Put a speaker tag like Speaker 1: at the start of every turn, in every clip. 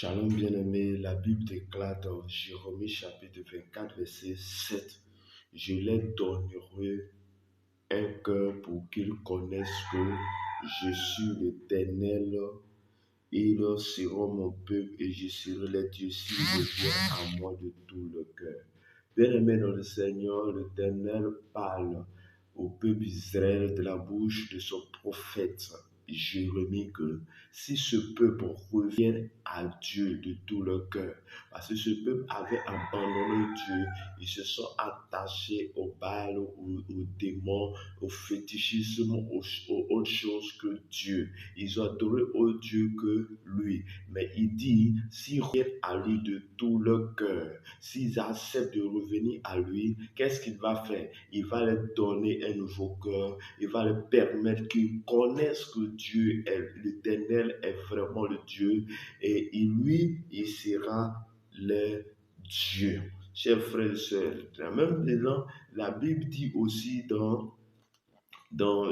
Speaker 1: Shalom bien-aimé, la Bible déclare dans Jérémie chapitre 24, verset 7, « Je leur donnerai un cœur pour qu'ils connaissent que je suis l'Éternel. Ils seront mon peuple et je serai leur Dieu s'ils reviennent à moi de tout le cœur. » Bien-aimé dans le Seigneur, l'Éternel parle au peuple d'Israël de la bouche de son prophète Jérémie que si ce peuple revient à Dieu de tout leur cœur, parce que ce peuple avait abandonné Dieu, ils se sont attachés au Baal, aux démons, au fétichisme, aux autres choses que Dieu. Ils ont adoré autre Dieu que lui. Mais il dit, s'ils reviennent à lui de tout leur cœur, s'ils acceptent de revenir à lui, qu'est-ce qu'il va faire? Il va leur donner un nouveau cœur. Il va leur permettre qu'ils connaissent que Dieu est l'Éternel, est vraiment le Dieu. Et lui, il sera leur Dieu. Chers frères et sœurs, même dedans, la Bible dit aussi dans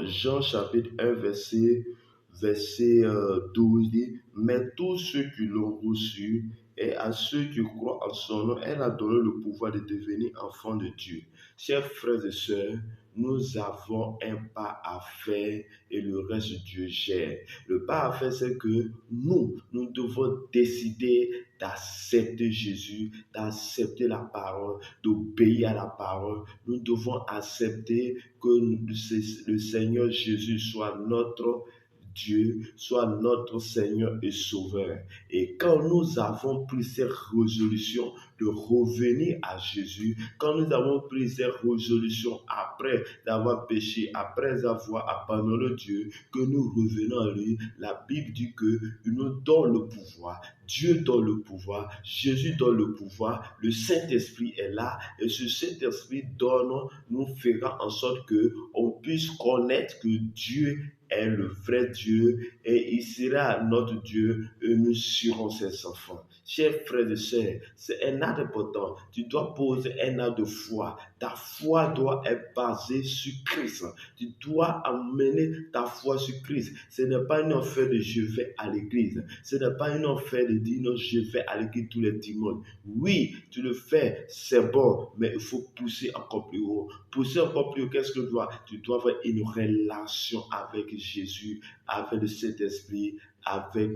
Speaker 1: Jean chapitre 1, verset 12, dit, « Mais tous ceux qui l'ont reçu, et à ceux qui croient en son nom, elle a donné le pouvoir de devenir enfants de Dieu. » Chers frères et sœurs, nous avons un pas à faire et le reste Dieu gère. Le pas à faire, c'est que nous devons décider d'accepter Jésus, d'accepter la parole, d'obéir à la parole. Nous devons accepter que le Seigneur Jésus soit notre Dieu, soit notre Seigneur et Sauveur. Et quand nous avons pris cette résolution de revenir à Jésus, quand nous avons pris cette résolution après d'avoir péché, après avoir abandonné Dieu, que nous revenons à lui, la Bible dit qu'il nous donne le pouvoir. Dieu donne le pouvoir, Jésus donne le pouvoir, le Saint-Esprit est là et ce Saint-Esprit nous fera en sorte qu'on puisse connaître que Dieu est le vrai Dieu et il sera notre Dieu et nous serons ses enfants. Chers frères et sœurs, c'est un acte important. Tu dois poser un acte de foi. Ta foi doit être basée sur Christ. Tu dois amener ta foi sur Christ. Ce n'est pas une affaire de je vais à l'église. Ce n'est pas une affaire de dire non, je vais à l'église tous les dimanches. Oui, tu le fais, c'est bon, mais il faut pousser encore plus haut. Pousser encore plus haut, qu'est-ce que tu dois avoir une relation avec Jésus, avec le Saint-Esprit, avec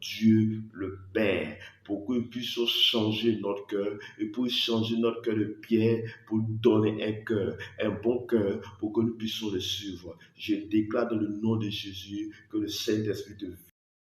Speaker 1: Dieu le Père, pour qu'il puisse changer notre cœur et pour changer notre cœur de pierre, pour donner un bon cœur, pour que nous puissions le suivre. Je déclare dans le nom de Jésus que le Saint-Esprit te